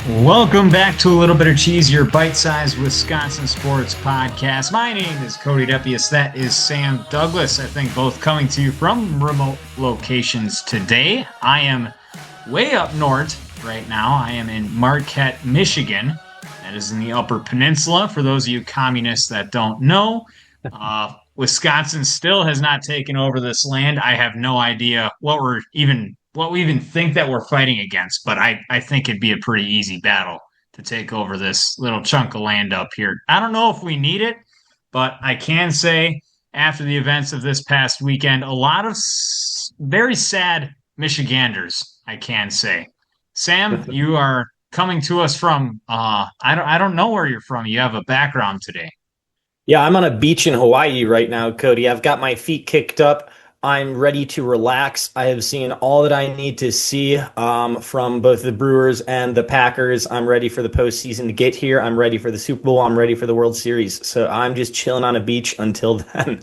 Welcome back to A Little Bit of Cheese, your bite-sized Wisconsin sports podcast. My name is Cody Dupius. That is Sam Douglas. I think both coming to you from remote locations today. I am way up north right now. I am in Marquette, Michigan. That is in the Upper Peninsula. For those of you communists that don't know, Wisconsin still has not taken over this land. I have no idea what we even think that we're fighting against, but I think it'd be a pretty easy battle to take over this little chunk of land up here. I don't know if we need it, but I can say after the events of this past weekend, a lot of very sad Michiganders, I can say. Sam, you are coming to us from I don't know where you're from. You have a background today. Yeah, I'm on a beach in Hawaii right now, Cody. I've got my feet kicked up. I'm ready to relax. I have seen all that I need to see from both the Brewers and the Packers. I'm ready for the postseason to get here. I'm ready for the Super Bowl. I'm ready for the World Series. So I'm just chilling on a beach until then.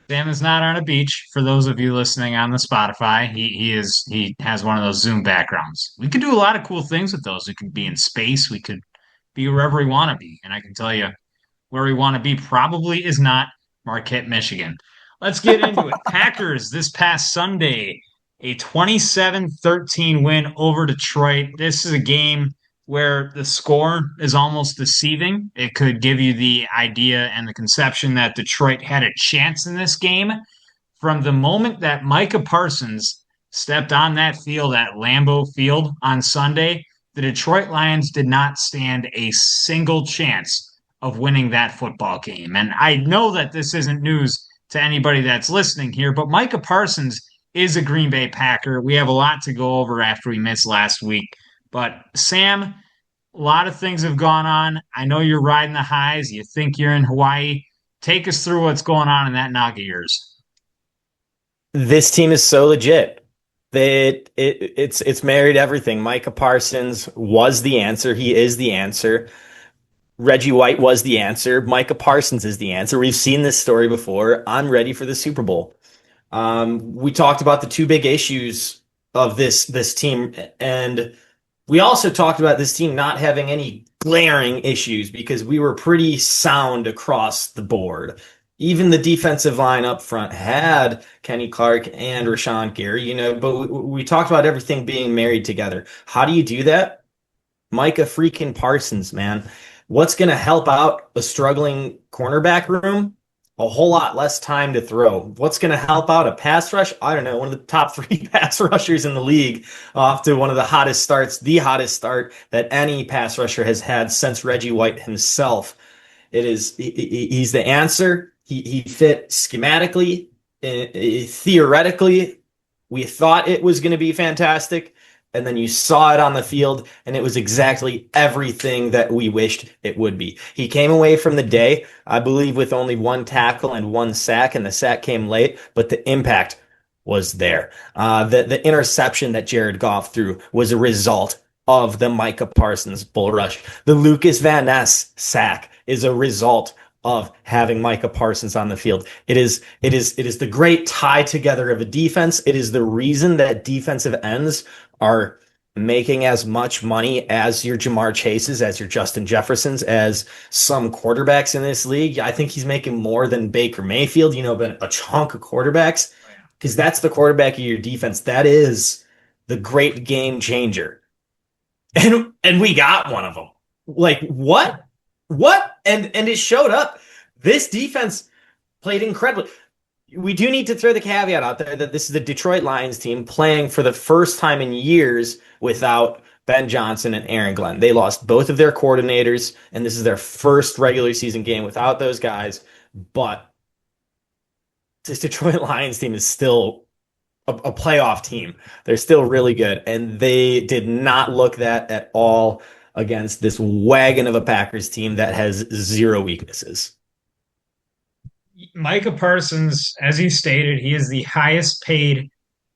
Sam is not on a beach. For those of you listening on the Spotify, he has one of those Zoom backgrounds. We could do a lot of cool things with those. We could be in space. We could be wherever we want to be. And I can tell you where we want to be probably is not Marquette, Michigan. Let's get into it. Packers this past Sunday, a 27-13 win over Detroit. This is a game where the score is almost deceiving. It could give you the idea and the conception that Detroit had a chance in this game. From the moment that Micah Parsons stepped on that field at Lambeau Field on Sunday, the Detroit Lions did not stand a single chance of winning that football game. And I know that this isn't news to anybody that's listening here, but Micah Parsons is a Green Bay Packer. We have a lot to go over after we missed last week. But Sam, a lot of things have gone on. I know you're riding the highs. You think you're in Hawaii. Take us through what's going on in that Naga years. This team is so legit. It's married everything. Micah Parsons was the answer. He is the answer. Reggie White was the answer. Micah Parsons is the answer. We've seen this story before. I'm ready for the Super Bowl. We talked about the two big issues of this team, and we also talked about this team not having any glaring issues because we were pretty sound across the board. Even the defensive line up front had Kenny Clark and Rashawn Gary, but we talked about everything being married together. How do you do that? Micah freaking Parsons, man. What's going to help out a struggling cornerback room? A whole lot less time to throw. What's going to help out a pass rush? I don't know. One of the top 3 pass rushers in the league, off to one of the hottest starts, the hottest start that any pass rusher has had since Reggie White himself. He's the answer. He fit schematically, theoretically. We thought it was going to be fantastic. And then you saw it on the field, and it was exactly everything that we wished it would be. He came away from the day, I believe, with only 1 tackle and 1 sack, and the sack came late, but the impact was there. The interception that Jared Goff threw was a result of the Micah Parsons bull rush. The Lucas Van Ness sack is a result of having Micah Parsons on the field. It is the great tie together of a defense. It is the reason that defensive ends are making as much money as your Jamar Chases, as your Justin Jeffersons, as some quarterbacks in this league. I think he's making more than Baker Mayfield, but a chunk of quarterbacks, because that's the quarterback of your defense. That is the great game changer. And we got one of them. Like, what? And it showed up. This defense played incredibly. We do need to throw the caveat out there that this is the Detroit Lions team playing for the first time in years without Ben Johnson and Aaron Glenn. They lost both of their coordinators, and this is their first regular season game without those guys. But this Detroit Lions team is still a playoff team. They're still really good, and they did not look that at all against this wagon of a Packers team that has 0 weaknesses. Micah Parsons, as he stated, he is the highest paid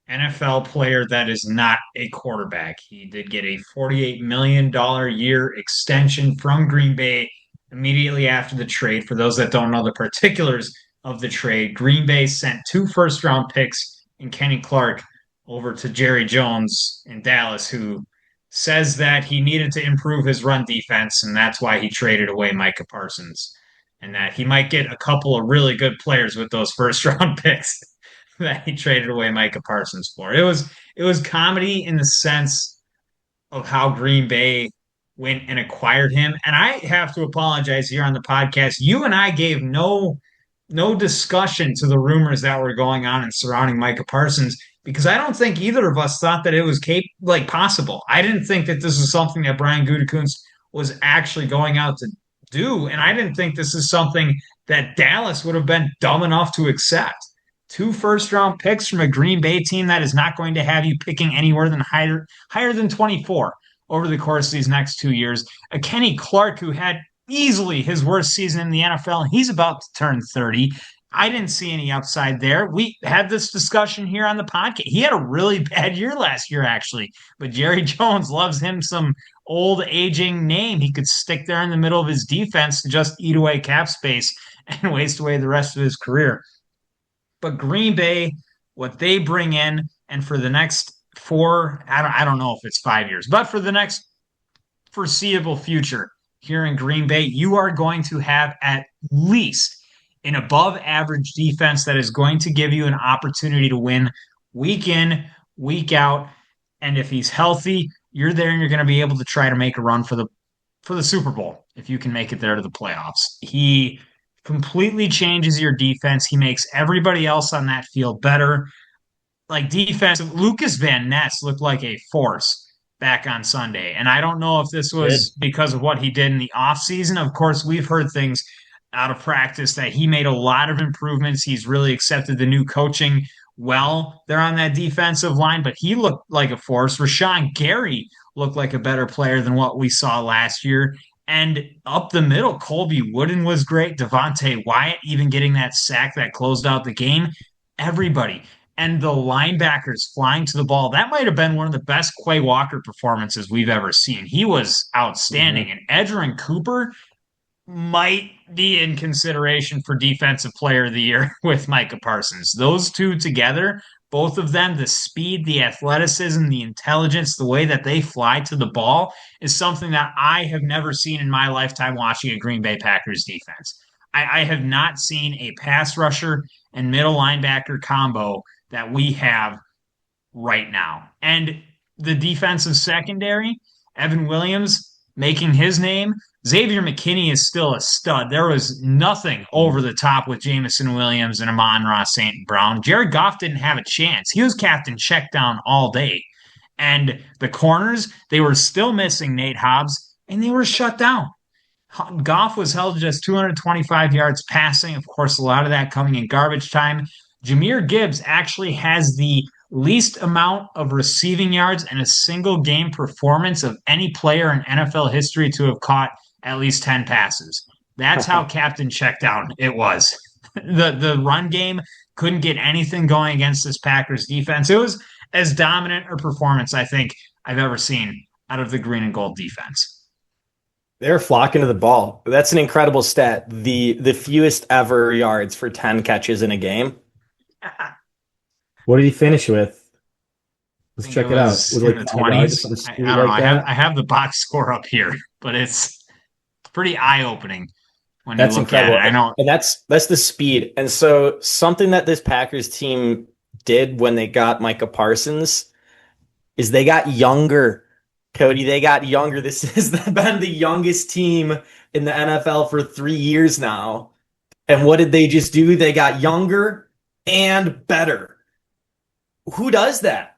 NFL player that is not a quarterback. He did get a $48 million year extension from Green Bay immediately after the trade. For those that don't know the particulars of the trade, Green Bay sent 2 first-round picks and Kenny Clark over to Jerry Jones in Dallas, who says that he needed to improve his run defense, and that's why he traded away Micah Parsons, and that he might get a couple of really good players with those first round picks that he traded away Micah Parsons for. It was comedy in the sense of how Green Bay went and acquired him. And I have to apologize here on the podcast. You and I gave no discussion to the rumors that were going on and surrounding Micah Parsons because I don't think either of us thought that it was possible. I didn't think that this was something that Brian Gutekunst was actually going out to do, and I didn't think this is something that Dallas would have been dumb enough to accept. Two first round picks from a Green Bay team that is not going to have you picking anywhere than higher than 24 over the course of these next 2 years. A Kenny Clark who had easily his worst season in the NFL. He's about to turn 30. I didn't see any upside there. We had this discussion here on the podcast. He had a really bad year last year, actually, but Jerry Jones loves him some old aging name he could stick there in the middle of his defense to just eat away cap space and waste away the rest of his career. But Green Bay, what they bring in, and for the next I don't know if it's 5 years, but for the next foreseeable future here in Green Bay, you are going to have at least an above average defense that is going to give you an opportunity to win week in, week out. And if he's healthy, you're there and you're going to be able to try to make a run for the Super Bowl if you can make it there to the playoffs. He completely changes your defense. He makes everybody else on that field better. Like defensive, Lucas Van Ness looked like a force back on Sunday. And I don't know if this Good. was because of what he did in the offseason. Of course, we've heard things out of practice that he made a lot of improvements. He's really accepted the new coaching well there on that defensive line, but he looked like a force. Rashawn Gary looked like a better player than what we saw last year. And up the middle, Colby Wooden was great. Devontae Wyatt even getting that sack that closed out the game. Everybody and the linebackers flying to the ball. That might have been one of the best Quay Walker performances we've ever seen. He was outstanding. Mhm. And Edgerrin Cooper might be in consideration for Defensive Player of the Year with Micah Parsons. Those two together, both of them, the speed, the athleticism, the intelligence, the way that they fly to the ball is something that I have never seen in my lifetime watching a Green Bay Packers defense. I have not seen a pass rusher and middle linebacker combo that we have right now. And the defensive secondary, Evan Williams making his name. Xavier McKinney is still a stud. There was nothing over the top with Jamison Williams and Amon-Ra St. Brown. Jared Goff didn't have a chance. He was captain check down all day. And the corners, they were still missing Nate Hobbs, and they were shut down. Goff was held to just 225 yards passing. Of course, a lot of that coming in garbage time. Jahmyr Gibbs actually has the least amount of receiving yards in a single game performance of any player in NFL history to have caught at least 10 passes. That's how captain check down it was. The run game couldn't get anything going against this Packers defense. It was as dominant a performance I think I've ever seen out of the green and gold defense. They're flocking to the ball. That's an incredible stat. The fewest ever yards for 10 catches in a game. What did he finish with? I Let's think it check it out. was Was in it the like 5 yards, 20s. something I stupid don't know. like I that? have the box score up here, but it's pretty eye opening when you That's look at it. incredible. I know. And that's the speed. And so something that this Packers team did when they got Micah Parsons is they got younger. Cody, they got younger. This has been the youngest team in the NFL for 3 years now. And what did they just do? They got younger and better. Who does that?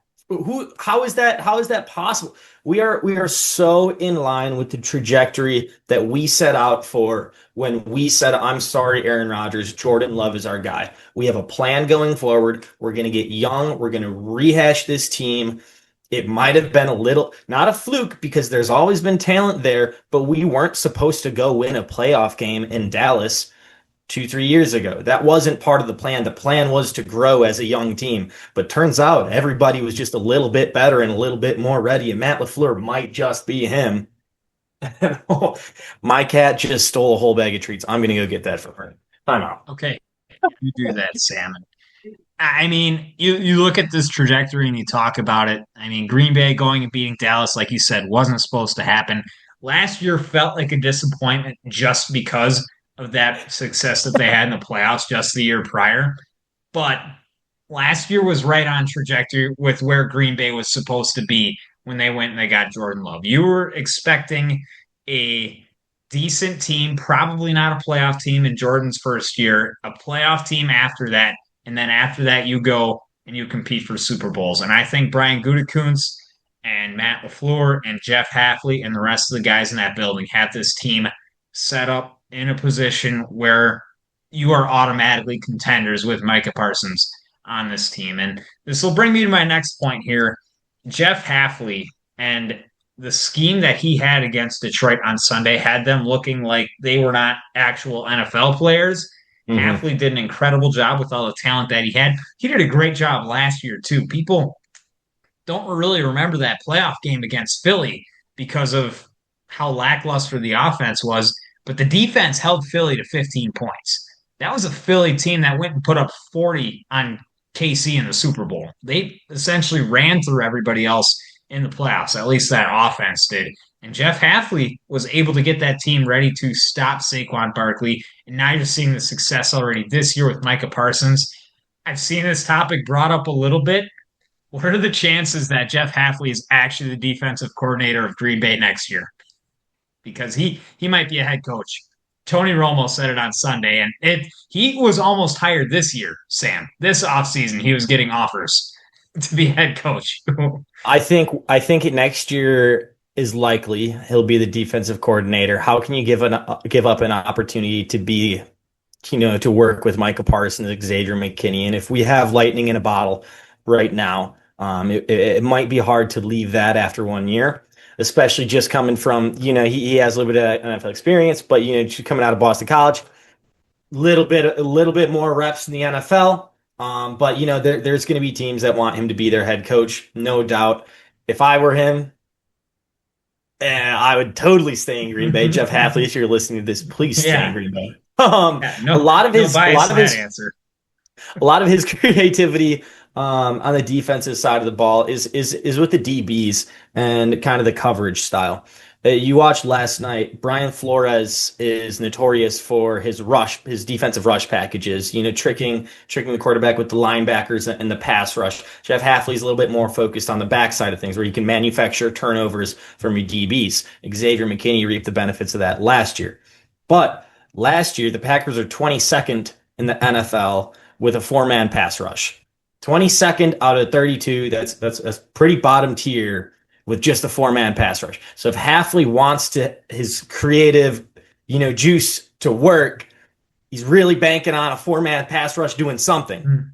How is that possible? We are so in line with the trajectory that we set out for when we said, I'm sorry, Aaron Rodgers, Jordan Love is our guy. We have a plan going forward. We're going to get young. We're going to rehash this team. It might have been a little, not a fluke because there's always been talent there, but we weren't supposed to go win a playoff game in Dallas 2, 3 years ago. That wasn't part of the plan. The plan was to grow as a young team. But turns out everybody was just a little bit better and a little bit more ready. And Matt LaFleur might just be him. My cat just stole a whole bag of treats. I'm going to go get that for her. Time out. Okay, you do that, Sam. I mean, you look at this trajectory and you talk about it. I mean, Green Bay going and beating Dallas, like you said, wasn't supposed to happen. Last year felt like a disappointment just because of that success that they had in the playoffs just the year prior. But last year was right on trajectory with where Green Bay was supposed to be when they went and they got Jordan Love. You were expecting a decent team, probably not a playoff team in Jordan's first year, a playoff team after that, and then after that you go and you compete for Super Bowls. And I think Brian Gutekunst and Matt LaFleur and Jeff Hafley and the rest of the guys in that building have this team set up in a position where you are automatically contenders with Micah Parsons on this team. And this will bring me to my next point here. Jeff Hafley and the scheme that he had against Detroit on Sunday had them looking like they were not actual NFL players. Hmm. Hafley did an incredible job with all the talent that he had. He did a great job last year, too. People don't really remember that playoff game against Philly because of how lackluster the offense was, but the defense held Philly to 15 points. That was a Philly team that went and put up 40 on KC in the Super Bowl. They essentially ran through everybody else in the playoffs. At least that offense did. And Jeff Hafley was able to get that team ready to stop Saquon Barkley. And now you're seeing the success already this year with Micah Parsons. I've seen this topic brought up a little bit. What are the chances that Jeff Hafley is actually the defensive coordinator of Green Bay next year? Because he might be a head coach. Tony Romo said it on Sunday, and he was almost hired this year, Sam. This offseason, he was getting offers to be head coach. I think it next year is likely he'll be the defensive coordinator. How can you give up an opportunity to be, to work with Micah Parsons, Xavier McKinney? And if we have lightning in a bottle right now, it might be hard to leave that after 1 year, especially just coming from, he has a little bit of NFL experience, but just coming out of Boston College, a little bit more reps in the NFL. But there's going to be teams that want him to be their head coach, no doubt. If I were him, I would totally stay in Green Bay. Jeff Hafley, if you're listening to this, please stay in Yeah, Green Bay. yeah, A no, lot of no his, a bias lot in of that his, answer. a lot of his creativity on the defensive side of the ball is with the DBs and kind of the coverage style. You watched last night. Brian Flores is notorious for his defensive rush packages. Tricking the quarterback with the linebackers and the pass rush. Jeff Hafley's a little bit more focused on the backside of things, where you can manufacture turnovers from your DBs. Xavier McKinney reaped the benefits of that last year, but last year the Packers are 22nd in the NFL with a four-man pass rush. 22nd out of 32. That's pretty bottom tier with just a four-man pass rush. So if Hafley wants his creative, juice to work, he's really banking on a four-man pass rush doing something. Mm.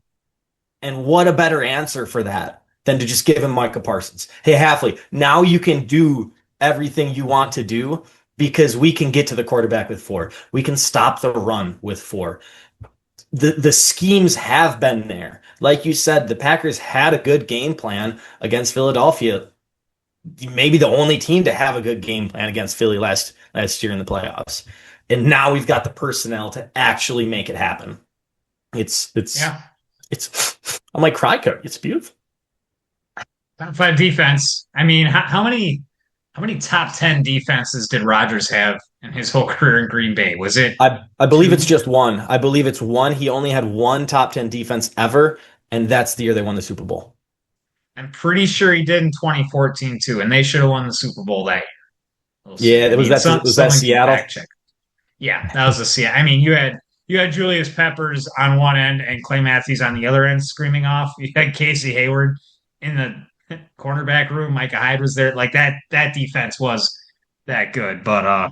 And what a better answer for that than to just give him Micah Parsons. Hey, Hafley, now you can do everything you want to do because we can get to the quarterback with four. We can stop the run with four. The schemes have been there. Like you said, the Packers had a good game plan against Philadelphia. Maybe the only team to have a good game plan against Philly last year in the playoffs. And now we've got the personnel to actually make it happen. It's Yeah, I'm like cry code. It's beautiful. top five defense. I mean, how many top 10 defenses did Rodgers have in his whole career in Green Bay? Was it I believe it's two? just one. I believe it's one. He only had one top 10 defense ever, and that's the year they won the Super Bowl. I'm pretty sure he did in 2014 too, and they should have won the Super Bowl that year. We'll see. Yeah, I was mean, that someone can Seattle? fact check. Yeah, that was the Seattle. I mean, you had Julius Peppers on one end and Clay Matthews on the other end screaming off. You had Casey Hayward in the cornerback room. Micah Hyde was there. Like that defense was that good. But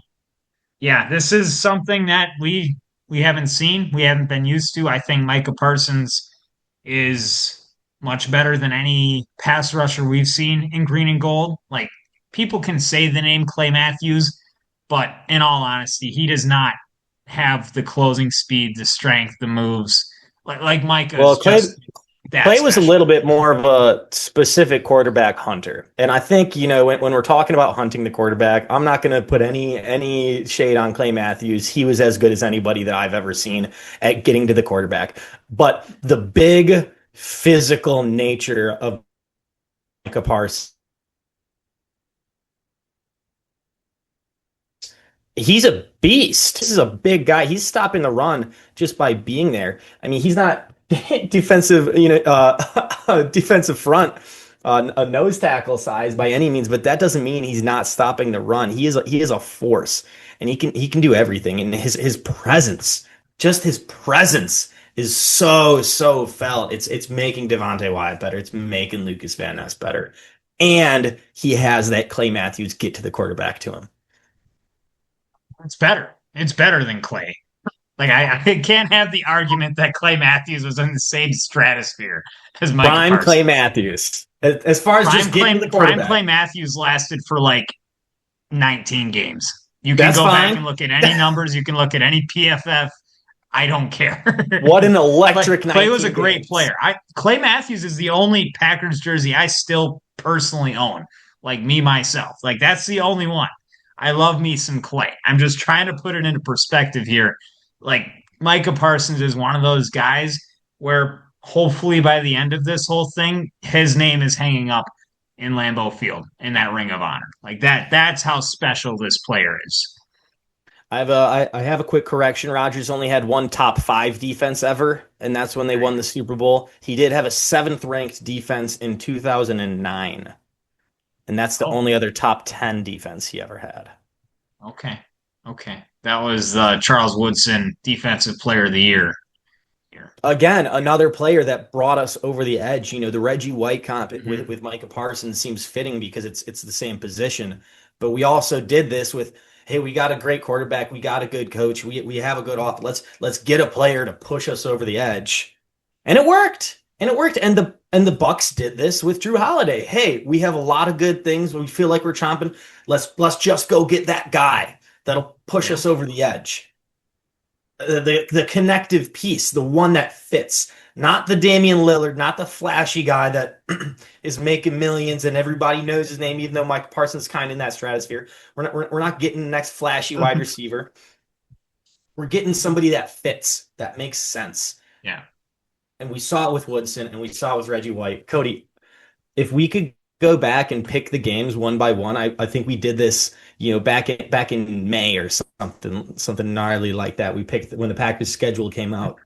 yeah, this is something that we haven't seen. We haven't been used to. I think Micah Parsons is much better than any pass rusher we've seen in green and gold. Like people can say the name Clay Matthews, but in all honesty, he does not have the closing speed, the strength, the moves. Like Micah Well, is just. that Clay was a special. little bit more of a specific quarterback hunter. And I think, when we're talking about hunting the quarterback, I'm not going to put any shade on Clay Matthews. He was as good as anybody that I've ever seen at getting to the quarterback. But the big physical nature of Micah Parsons, he's a beast. This is a big guy. He's stopping the run just by being there. I mean, he's not defensive, defensive front, a nose tackle size by any means, but that doesn't mean he's not stopping the run. He is a force, and he can do everything. And his presence, just his presence, is so felt. It's making Devontae Wyatt better. It's making Lucas Van Ness better, and he has that Clay Matthews get to the quarterback to him. It's better. It's better than Clay. Like I can't have the argument that Clay Matthews was in the same stratosphere as Micah Prime Clay Parsons. Matthews. As far as just getting to the Prime Clay quarterback, Matthews lasted for like 19 games. You can that's go back and fine. look at any numbers. You can look at any PFF. I don't care. What an electric Clay was a 19 great games. player. Clay Matthews is the only Packers jersey I still personally own. Like me myself. Like that's the only one. I love me some Clay. I'm just trying to put it into perspective here. Like Micah Parsons is one of those guys where hopefully by the end of this whole thing, his name is hanging up in Lambeau Field in that Ring of Honor. Like that's how special this player is. I have a quick correction. Rodgers only had one top five defense ever, and that's when they won the Super Bowl. He did have a seventh ranked defense in 2009, and that's the Oh, only other top 10 defense he ever had. okay. Okay. That was Charles Woodson Defensive Player of the Year here. Again, another player that brought us over the edge. The Reggie White comp with Mhm. with Micah Parsons seems fitting because it's the same position. But we also did this with, hey, we got a great quarterback, we got a good coach, we have a good off. Let's get a player to push us over the edge, and it worked. And it worked. And the Bucks did this with Drew Holiday. Hey, we have a lot of good things. We feel like we're chomping. Let's just go get that guy that'll push Yeah. us over the edge, the connective piece, the one that fits, not the Damian Lillard, not the flashy guy that is making millions and everybody knows his name, even though Mike Parsons is kind of in that stratosphere. We're not getting the next flashy wide receiver. We're getting somebody that fits, that makes sense. Yeah. And we saw it with Woodson, and we saw it with Reggie White. Cody, if we could go back and pick the games one by one, I think we did this, back in May or something gnarly like that. We picked when the Packers schedule came out.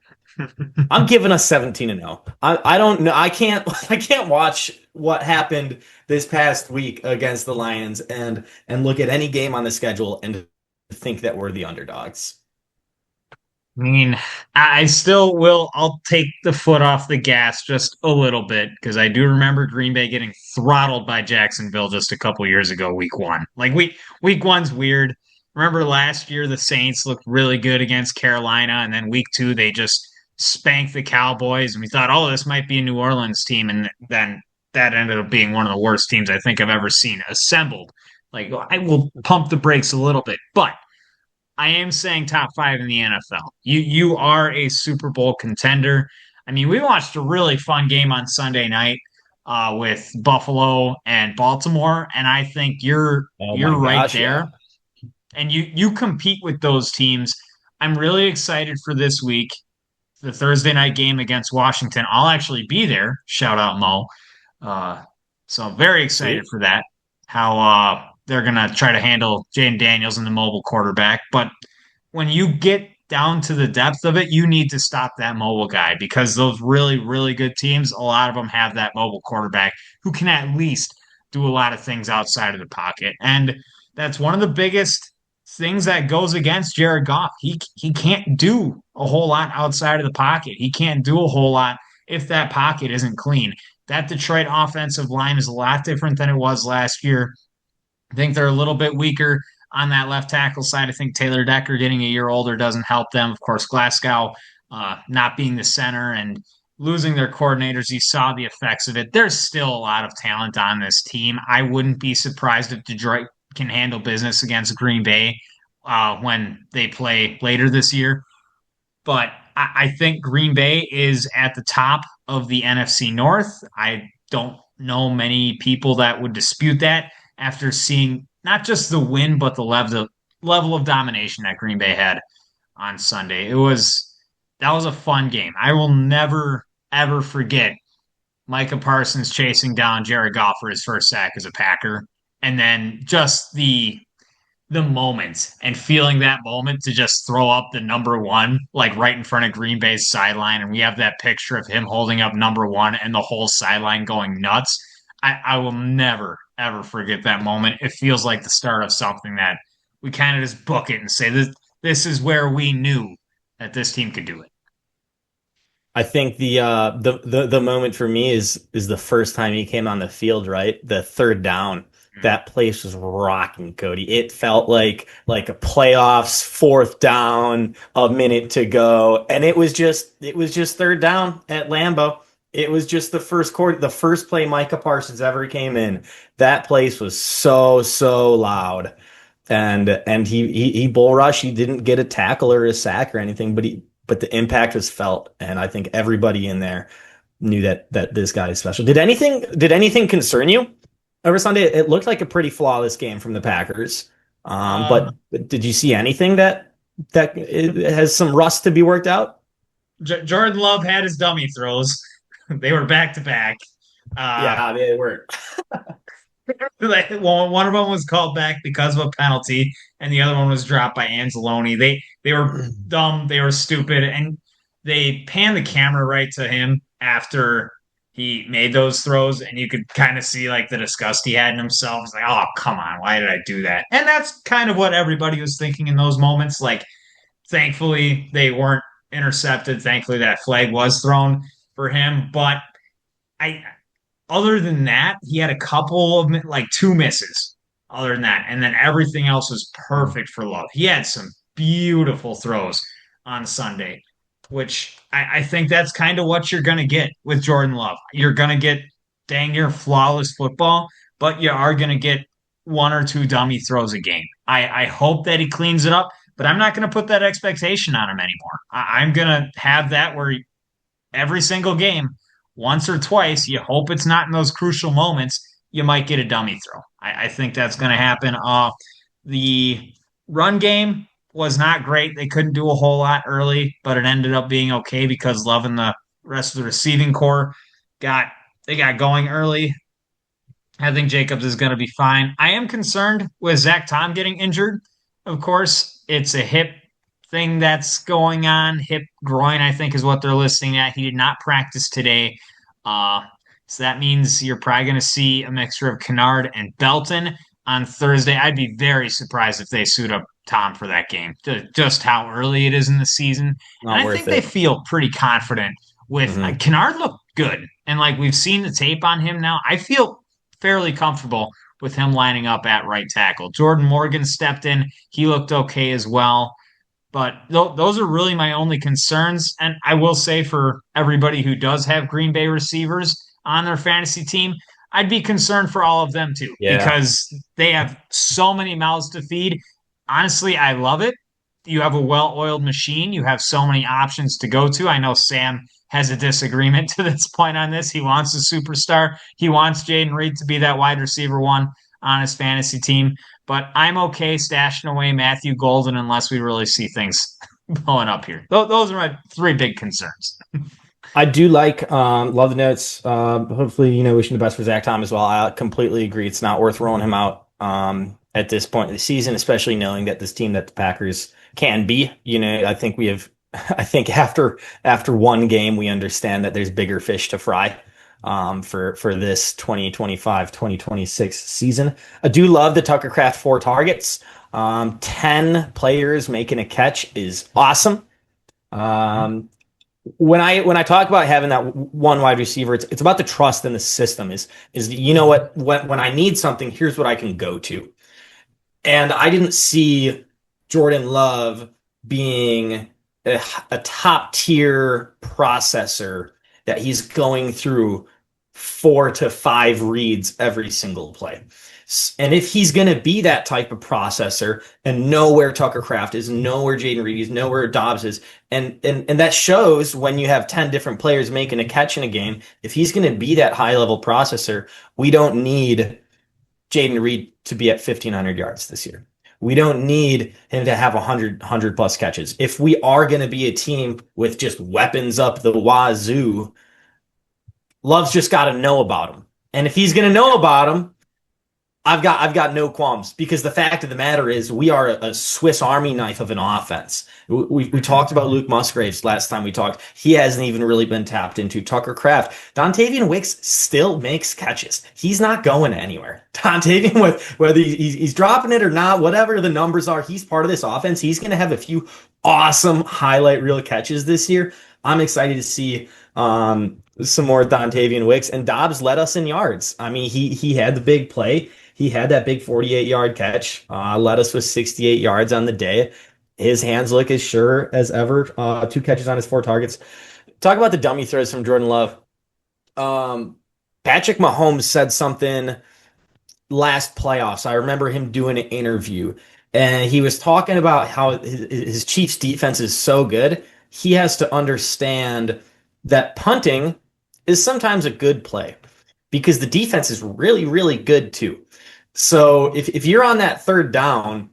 I'm giving us 17-0. I don't know. I can't watch what happened this past week against the Lions and look at any game on the schedule and think that we're the underdogs. I mean, I still will. I'll take the foot off the gas just a little bit because I do remember Green Bay getting throttled by Jacksonville just a couple years ago, week one. Like week one's weird. Remember last year the Saints looked really good against Carolina, and then week two they just spanked the Cowboys, and we thought, oh, this might be a New Orleans team, and then that ended up being one of the worst teams I think I've ever seen assembled. Like I will pump the brakes a little bit, but I am saying top five in the NFL. You are a Super Bowl contender. I mean, we watched a really fun game on Sunday night with Buffalo and Baltimore, and I think you're Oh you're my right gosh, there, yeah. and you compete with those teams. I'm really excited for this week, the Thursday night game against Washington. I'll actually be there. Shout out Mo. Uh, so I'm very excited Sweet. for that. How they're gonna try to handle Jaden Daniels and the mobile quarterback, but when you get down to the depth of it, you need to stop that mobile guy because those really, really good teams, a lot of them have that mobile quarterback who can at least do a lot of things outside of the pocket. And that's one of the biggest things that goes against Jared Goff. He can't do a whole lot outside of the pocket. He can't do a whole lot if that pocket isn't clean. That Detroit offensive line is a lot different than it was last year. I think they're a little bit weaker on that left tackle side. I think Taylor Decker getting a year older doesn't help them. Of course, Glasgow not being the center and losing their coordinators, you saw the effects of it. There's still a lot of talent on this team. I wouldn't be surprised if Detroit can handle business against Green Bay when they play later this year. But I think Green Bay is at the top of the NFC North. I don't know many people that would dispute that after seeing not just the win, but the level of domination that Green Bay had on Sunday. That was a fun game. I will never ever forget Micah Parsons chasing down Jared Goff for his first sack as a Packer, and then just the moment and feeling that moment to just throw up the number one, like right in front of Green Bay's sideline. And we have that picture of him holding up number one and the whole sideline going nuts. I will never, ever forget that moment. It feels like the start of something that we kind of just book it and say, this is where we knew that this team could do it. I think the moment for me is the first time he came on the field, right? The third down. Mm. That place was rocking, Cody. It felt like a playoffs fourth down, a minute to go, and it was just third down at Lambeau. It was just the first quarter, the first play Micah Parsons ever came in. That place was so loud. And he bull rushed. He didn't get a tackle or a sack or anything, but the impact was felt, and I think everybody in there knew that this guy is special. Did anything concern you over Sunday? It looked like a pretty flawless game from the Packers. But Um, did you see anything that it has some rust to be worked out? Jordan Love had his dummy throws. They were back to back. Uh, Yeah, they were. like, one of them was called back because of a penalty, and the other one was dropped by Anzalone. They were dumb, they were stupid, and they panned the camera right to him after he made those throws, and you could kind of see like the disgust he had in himself. It's like, oh, come on, why did I do that? And that's kind of what everybody was thinking in those moments. Like, thankfully, they weren't intercepted. Thankfully, that flag was thrown for him, but I other than that, he had a couple of like two misses. Other than that, and then everything else was perfect for Love. He had some beautiful throws on Sunday, which I think that's kind of what you're going to get with Jordan Love. You're going to get dang near flawless football, but you are going to get one or two dummy throws a game. I hope that he cleans it up, but I'm not going to put that expectation on him anymore. I'm going to have that where every single game, once or twice. You hope it's not in those crucial moments. You might get a dummy throw. I think that's going to happen. The run game was not great. They couldn't do a whole lot early, but it ended up being okay because Love and the rest of the receiving core got they got going early. I think Jacobs is going to be fine. I am concerned with Zach Tom getting injured. Of course, it's a hip thing that's going on. Hip groin, I think, is what they're listing at. He did not practice today. Uh, so that means you're probably going to see a mixture of Kennard and Belton on Thursday. I'd be very surprised if they suit up Tom for that game, just how early it is in the season. And Not I think worth they it. feel pretty confident with Hmm. Kennard looked good. And like we've seen the tape on him now, I feel fairly comfortable with him lining up at right tackle. Jordan Morgan stepped in. He looked okay as well. But those are really my only concerns. And I will say for everybody who does have Green Bay receivers on their fantasy team, I'd be concerned for all of them too, Yeah. because they have so many mouths to feed. Honestly, I love it. You have a well oiled machine, you have so many options to go to. I know Sam has a disagreement to this point on this. He wants a superstar, he wants Jaden Reed to be that wide receiver one on his fantasy team. But I'm okay stashing away Matthew Golden unless we really see things blowing up here. Those are my three big concerns. I do love the notes. Hopefully, wishing the best for Zach Tom as well. I completely agree. It's not worth rolling him out at this point in the season, especially knowing that this team that the Packers can be. I think we have. I think after one game, we understand that there's bigger fish to fry for this 2025-2026 season. I do love the Tucker Craft 4 targets. 10 players making a catch is awesome. Um, when I talk about having that one wide receiver, it's about the trust in the system. Is you know what when I need something, here's what I can go to. And I didn't see Jordan Love being a top tier processor that he's going through 4 to 5 reads every single play. And if he's going to be that type of processor and know where Tucker Kraft is, know where Jaden Reed is, know where Dobbs is, and that shows when you have 10 different players making a catch in a game, if he's going to be that high level processor, we don't need Jaden Reed to be at 1,500 yards this year. We don't need him to have 100 plus catches. If we are going to be a team with just weapons up the wazoo, Love's just got to know about him. And if he's going to know about him, I've got no qualms, because the fact of the matter is we are a Swiss Army knife of an offense. We talked about Luke Musgraves last time we talked. He hasn't even really been tapped into. Tucker Kraft. Dontavian Wicks still makes catches. He's not going anywhere. Dontavian, whether he's dropping it or not, whatever the numbers are, he's part of this offense. He's going to have a few awesome highlight reel catches this year. I'm excited to see some more Dontavian Wicks. And Dobbs led us in yards. I mean, he had the big play. He had that big 48-yard catch, led us with 68 yards on the day. His hands look as sure as ever. 2 catches on his 4 targets. Talk about the dummy throws from Jordan Love. Patrick Mahomes said something last playoffs. I remember him doing an interview, and he was talking about how his Chiefs defense is so good. He has to understand that punting is sometimes a good play because the defense is really, really good too. So if you're on that third down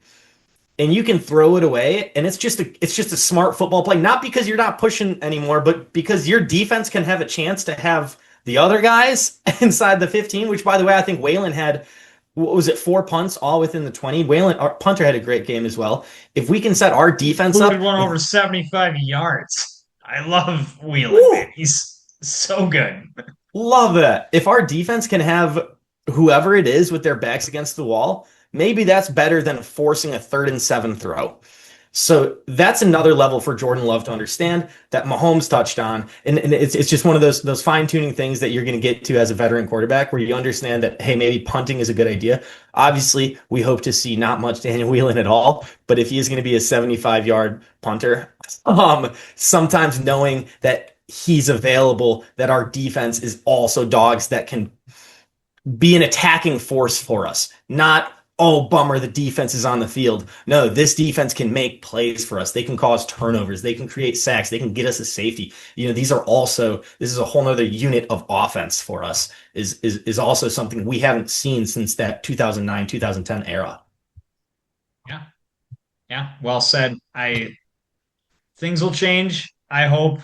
and you can throw it away, and it's just a smart football play, not because you're not pushing anymore, but because your defense can have a chance to have the other guys inside the 15, which, by the way, I think Waylon had, what was it, 4 punts all within the 20. Waylon, our punter, had a great game as well. If we can set our defense up, one over 75 yards. I love Wheeling, man. Woo! He's so good. Love that. If our defense can have whoever it is with their backs against the wall, maybe that's better than forcing a 3rd and 7 throw. So that's another level for Jordan Love to understand that Mahomes touched on. And it's just one of those fine-tuning things that you're going to get to as a veteran quarterback, where you understand that, hey, maybe punting is a good idea. Obviously, we hope to see not much Daniel Whelan at all, but if he is going to be a 75-yard punter, sometimes knowing that he's available, that our defense is also dogs that can be an attacking force for us, not, oh, bummer, the defense is on the field. No, this defense can make plays for us. They can cause turnovers. They can create sacks. They can get us a safety. This is a whole nother unit of offense for us, is also something we haven't seen since that 2009, 2010 era. Yeah. Yeah. Well said. Things will change. I hope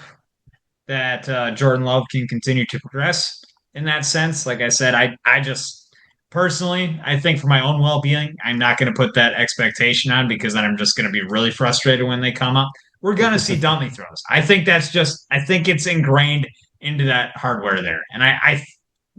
that Jordan Love can continue to progress in that sense. Like I said, I just personally, I think for my own well-being, I'm not going to put that expectation on, because then I'm just going to be really frustrated when they come up. We're going to see dummy throws. I think it's ingrained into that hardware there. And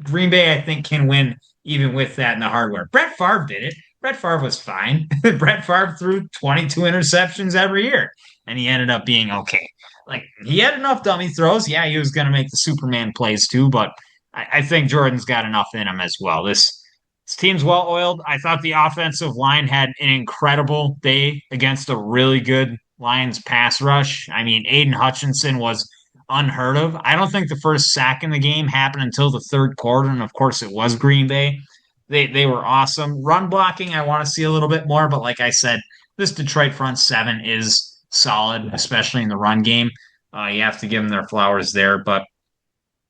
Green Bay, I think, can win even with that in the hardware. Brett Favre did it. Brett Favre was fine. Brett Favre threw 22 interceptions every year, and he ended up being okay. Like, he had enough dummy throws. Yeah, he was going to make the Superman plays too, but I think Jordan's got enough in him as well. This team's well oiled. I thought the offensive line had an incredible day against a really good Lions pass rush. I mean, Aiden Hutchinson was unheard of. I don't think the first sack in the game happened until the third quarter, and of course it was Green Bay. They were awesome. Run blocking, I want to see a little bit more, but like I said, this Detroit front seven is solid, especially in the run game. You have to give them their flowers there, but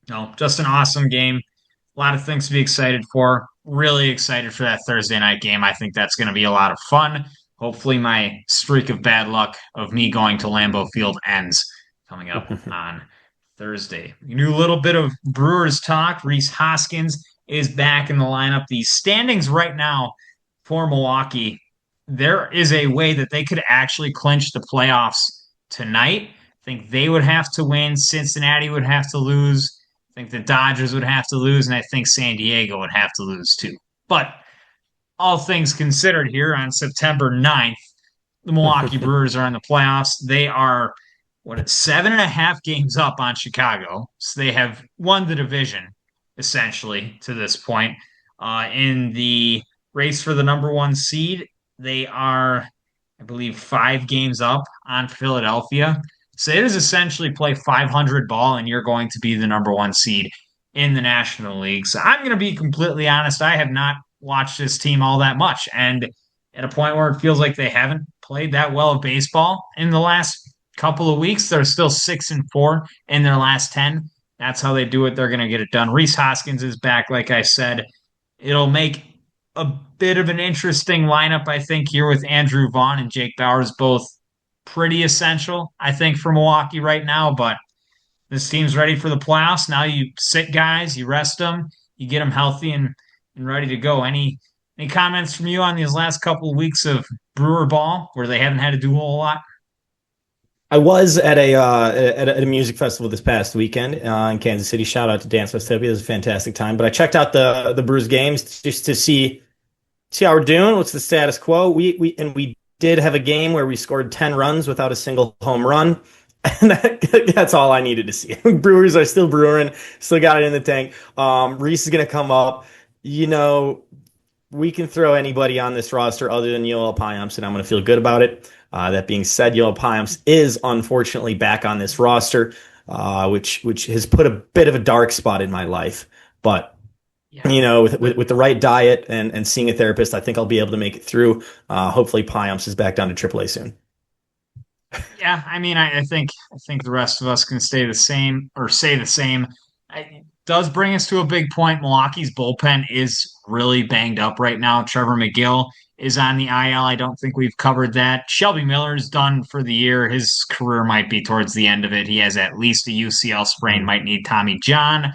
no, just an awesome game. A lot of things to be excited for. Really excited for that Thursday night game. I think that's going to be a lot of fun. Hopefully, my streak of bad luck of me going to Lambeau Field ends coming up on Thursday. We do a little bit of Brewers talk. Reese Hoskins is back in the lineup. The standings right now for Milwaukee, there is a way that they could actually clinch the playoffs tonight. I think they would have to win. Cincinnati would have to lose. I think the Dodgers would have to lose, and I think San Diego would have to lose too. But all things considered, here on September 9th, the Milwaukee Brewers are in the playoffs. They are, 7.5 games up on Chicago. So they have won the division, essentially, to this point. In the race for the number 1 seed, they are, I believe, 5 games up on Philadelphia. So it is essentially play 500 ball, and you're going to be the number 1 seed in the National League. So I'm going to be completely honest. I have not watch this team all that much. And at a point where it feels like they haven't played that well of baseball in the last couple of weeks, they're still 6-4 in their last 10. That's how they do it. They're going to get it done. Reese Hoskins is back, like I said. It'll make a bit of an interesting lineup, I think, here with Andrew Vaughn and Jake Bauers, both pretty essential, I think, for Milwaukee right now. But this team's ready for the playoffs. Now you sit guys, you rest them, you get them healthy and ready to go. Any comments from you on these last couple of weeks of Brewer ball where they haven't had to do a whole lot? I was at a music festival this past weekend in Kansas City. Shout out to Dance Festopia. It was a fantastic time. But I checked out the Brewers games just to see how we're doing. What's the status quo? We did have a game where we scored 10 runs without a single home run. And that's all I needed to see. Brewers are still brewing, still got it in the tank. Reese is going to come up. You know, we can throw anybody on this roster other than Yoel Payamps, and I'm going to feel good about it. That being said, Yoel Payamps is unfortunately back on this roster, which has put a bit of a dark spot in my life. But Yeah. you know, with the right diet and seeing a therapist, I think I'll be able to make it through. Hopefully, Payamps is back down to AAA soon. Yeah, I mean, I think the rest of us can stay the same or say the same. It does bring us to a big point. Milwaukee's bullpen is really banged up right now. Trevor McGill is on the IL. I don't think we've covered that. Shelby Miller's done for the year. His career might be towards the end of it. He has at least a UCL sprain, might need Tommy John.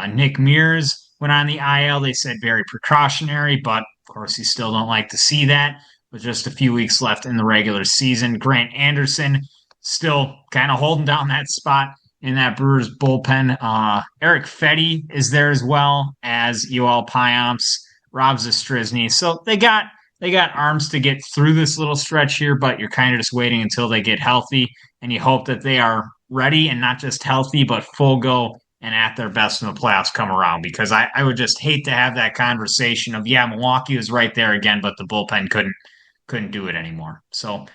Nick Mears went on the IL. They said very precautionary, but of course, you still don't like to see that with just a few weeks left in the regular season. Grant Anderson still kind of holding down that spot in that Brewers bullpen. Eric Fetty is there as well as Yoel Payamps, Rob Zastrizny. So they got arms to get through this little stretch here, but you're kind of just waiting until they get healthy, and you hope that they are ready and not just healthy, but full go and at their best when the playoffs come around. Because I would just hate to have that conversation of, yeah, Milwaukee was right there again, but the bullpen couldn't do it anymore. So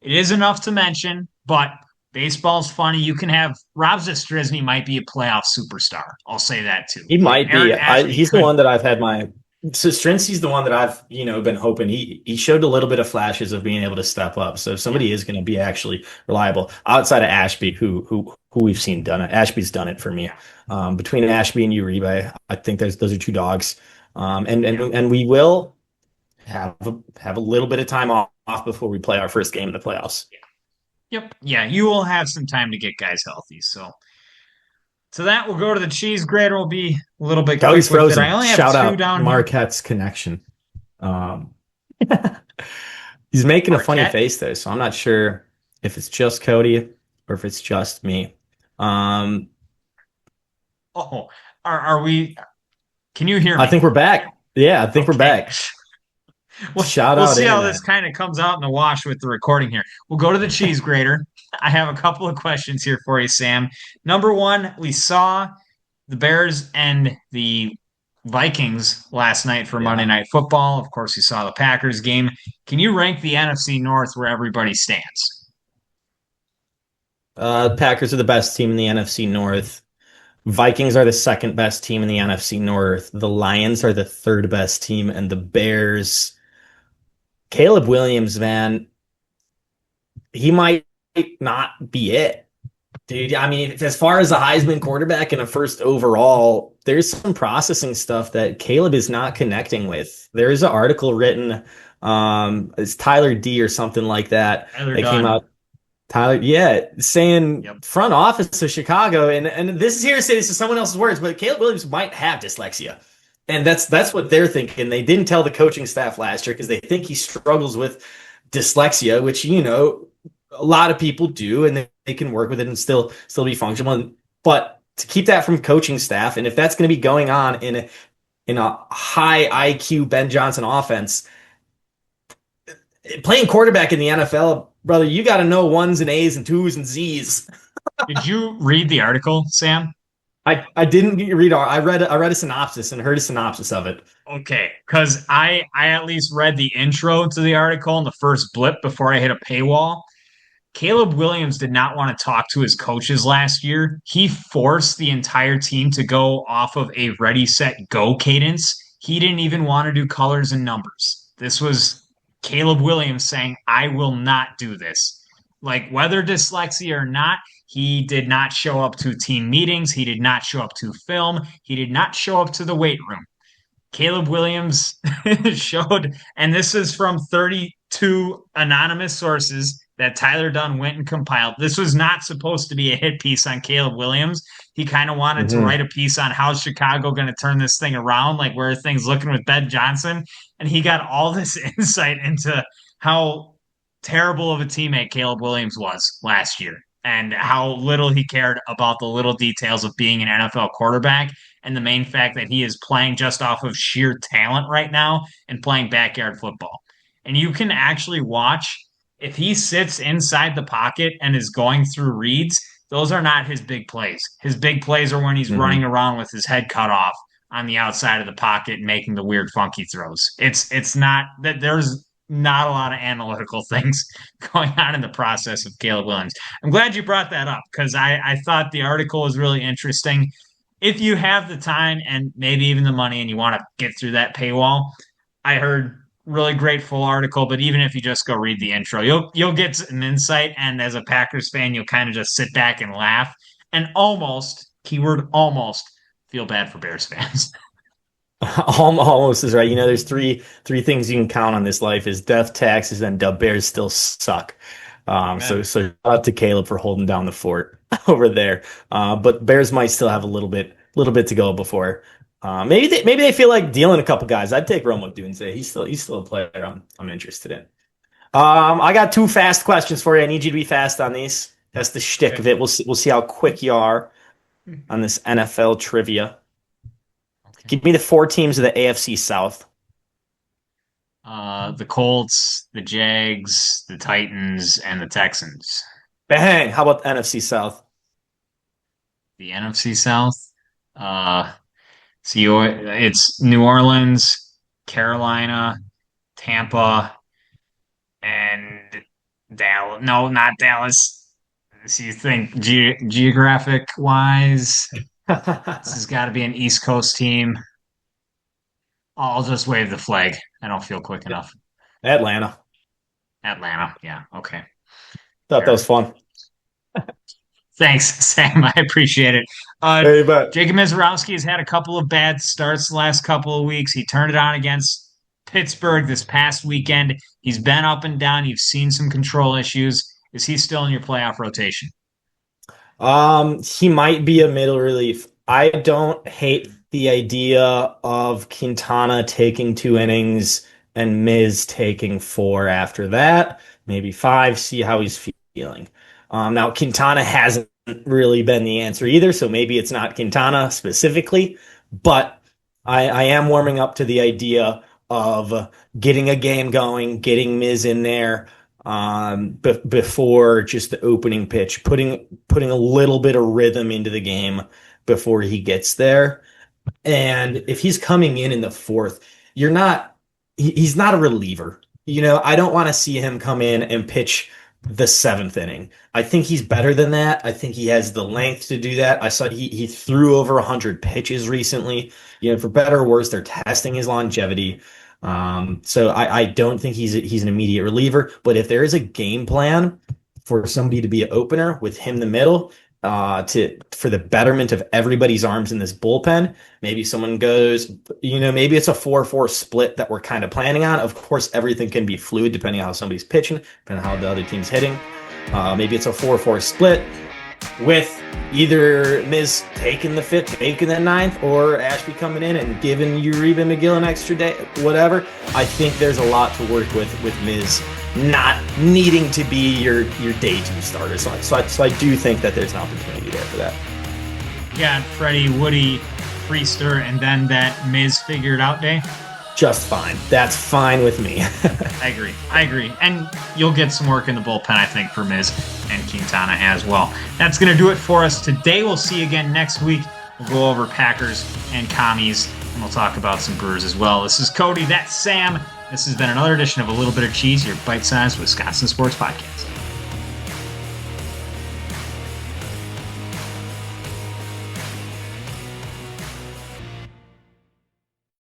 it is enough to mention, but baseball's funny. You can have Rob Zastrizny might be a playoff superstar. I'll say that too. He might Aaron be. Ashby He's the could. one that I've had my. So Strincy's the one that I've been hoping he showed a little bit of flashes of being able to step up. So if Yeah, somebody is going to be actually reliable outside of Ashby, who we've seen done it. Ashby's done it for me. yeah, Between Ashby and Uribe, I think those are two dogs. And and yeah. and we will have a little bit of time off before we play our first game in the playoffs. Yep. Yeah, you will have some time to get guys healthy. So that we'll go to the cheese grater. We'll be a little bit Cody's quick with it. I frozen. only have Shout two out down here. Marquette's connection. Um, he's making a funny Marquette. face there, so I'm not sure if it's just Cody or if it's just me. Um, Oh, are we? Can you hear I me? think we're back. Yeah, I think we're Okay. back. We'll, Shout we'll out see how internet. this kind of comes out in the wash with the recording here. We'll go to the cheese grater. I have a couple of questions here for you, Sam. Number one, we saw the Bears and the Vikings last night for Monday Yeah. Night Football. Of course, you saw the Packers game. Can you rank the NFC North where everybody stands? Packers are the best team in the NFC North. Vikings are the second best team in the NFC North. The Lions are the third best team, and the Bears. Caleb Williams, man, he might not be it. Dude, I mean, as far as a Heisman quarterback and a first overall, there's some processing stuff that Caleb is not connecting with. There is an article written, it's Tyler D or something like that. Tyler That came Dunn. out. Tyler, yeah, saying Yep. front office of Chicago, and this is hearsay. This is someone else's words, but Caleb Williams might have dyslexia, and that's what they're thinking. They didn't tell the coaching staff last year because they think he struggles with dyslexia, which a lot of people do, and they can work with it and still be functional. But to keep that from coaching staff, and if that's going to be going on in a high IQ Ben Johnson offense, playing quarterback in the NFL, brother, you got to know ones and A's and twos and Z's. Did you read the article, Sam? I didn't read. I read a synopsis and heard a synopsis of it. Okay, because I at least read the intro to the article and the first blip before I hit a paywall. Caleb Williams did not want to talk to his coaches last year. He forced the entire team to go off of a ready, set, go cadence. he didn't even want to do colors and numbers. This was Caleb Williams saying, I will not do this. Like, whether dyslexia or not, he did not show up to team meetings. He did not show up to film. He did not show up to the weight room. Caleb Williams showed, and this is from 32 anonymous sources that Tyler Dunn went and compiled. This was not supposed to be a hit piece on Caleb Williams. He kind of wanted to Mm-hmm. write a piece on how Chicago going to turn this thing around, like where things looking with Ben Johnson. And he got all this insight into how terrible of a teammate Caleb Williams was last year and how little he cared about the little details of being an NFL quarterback and the main fact that he is playing just off of sheer talent right now and playing backyard football. And you can actually watch if he sits inside the pocket and is going through reads, those are not his big plays. His big plays are when he's Mm-hmm. running around with his head cut off on the outside of the pocket and making the weird funky throws. It's not that there's not a lot of analytical things going on in the process of Caleb Williams. I'm glad you brought that up because I thought the article was really interesting. If you have the time and maybe even the money and you want to get through that paywall, I heard really great full article, but even if you just go read the intro, you'll get an insight. And as a Packers fan, you'll kind of just sit back and laugh and almost, keyword almost, feel bad for Bears fans. Almost is right. There's three things you can count on this life is death, taxes, and the Bears still suck. So shout out to Caleb for holding down the fort over there. But Bears might still have a little bit to go before. Maybe they feel like dealing a couple guys. I'd take Rome Dunze. He's still a player I'm interested in. I got two fast questions for you. I need you to be fast on these. That's the shtick of it. We'll see how quick you are on this NFL trivia. Okay. Give me the four teams of the AFC South. The Colts, the Jags, the Titans, and the Texans. Bang! How about the NFC South? The NFC South. See, it's New Orleans, Carolina, Tampa, and Dallas. No, not Dallas. So you think geographic wise, this has got to be an East Coast team. I'll just wave the flag. I don't feel quick enough. Atlanta. Atlanta. Yeah. Okay. Thought that Fair. was fun. Thanks, Sam. I appreciate it. Hey, but Jacob Mizorowski has had a couple of bad starts the last couple of weeks. He turned it on against Pittsburgh this past weekend. He's been up and down. You've seen some control issues. Is he still in your playoff rotation? he might be a middle relief. I don't hate the idea of Quintana taking 2 innings and Miz taking 4 after that, maybe 5, see how he's feeling. Now, Quintana hasn't really been the answer either, so maybe it's not Quintana specifically, but I am warming up to the idea of getting a game going, getting Miz in there before just the opening pitch, putting a little bit of rhythm into the game before he gets there. And if he's coming in the fourth, he's not a reliever. I don't want to see him come in and pitch the 7th inning. I think he's better than that. I think he has the length to do that. I saw he threw over 100 pitches recently. For better or worse, they're testing his longevity. So I don't think he's an immediate reliever. But if there is a game plan for somebody to be an opener with him in the middle, for the betterment of everybody's arms in this bullpen, maybe someone goes, maybe it's a 4-4 split that we're kind of planning on. Of course, everything can be fluid depending on how somebody's pitching, depending on how the other team's hitting. Maybe it's a 4-4 split with either Miz taking the 5th, taking the 9th, or Ashby coming in and giving Uribe McGill an extra day, whatever. I think there's a lot to work with Miz not needing to be your day 2 starter. So I do think that there's an opportunity there for that. Yeah, Freddie, Woody, Priester, and then that Miz figured out day. Just fine. That's fine with me. I agree. And you'll get some work in the bullpen, I think, for Miz and Quintana as well. That's going to do it for us today. We'll see you again next week. We'll go over Packers and Commies, and we'll talk about some Brewers as well. This is Cody. That's Sam. This has been another edition of A Little Bit of Cheese, your bite-sized Wisconsin sports podcast.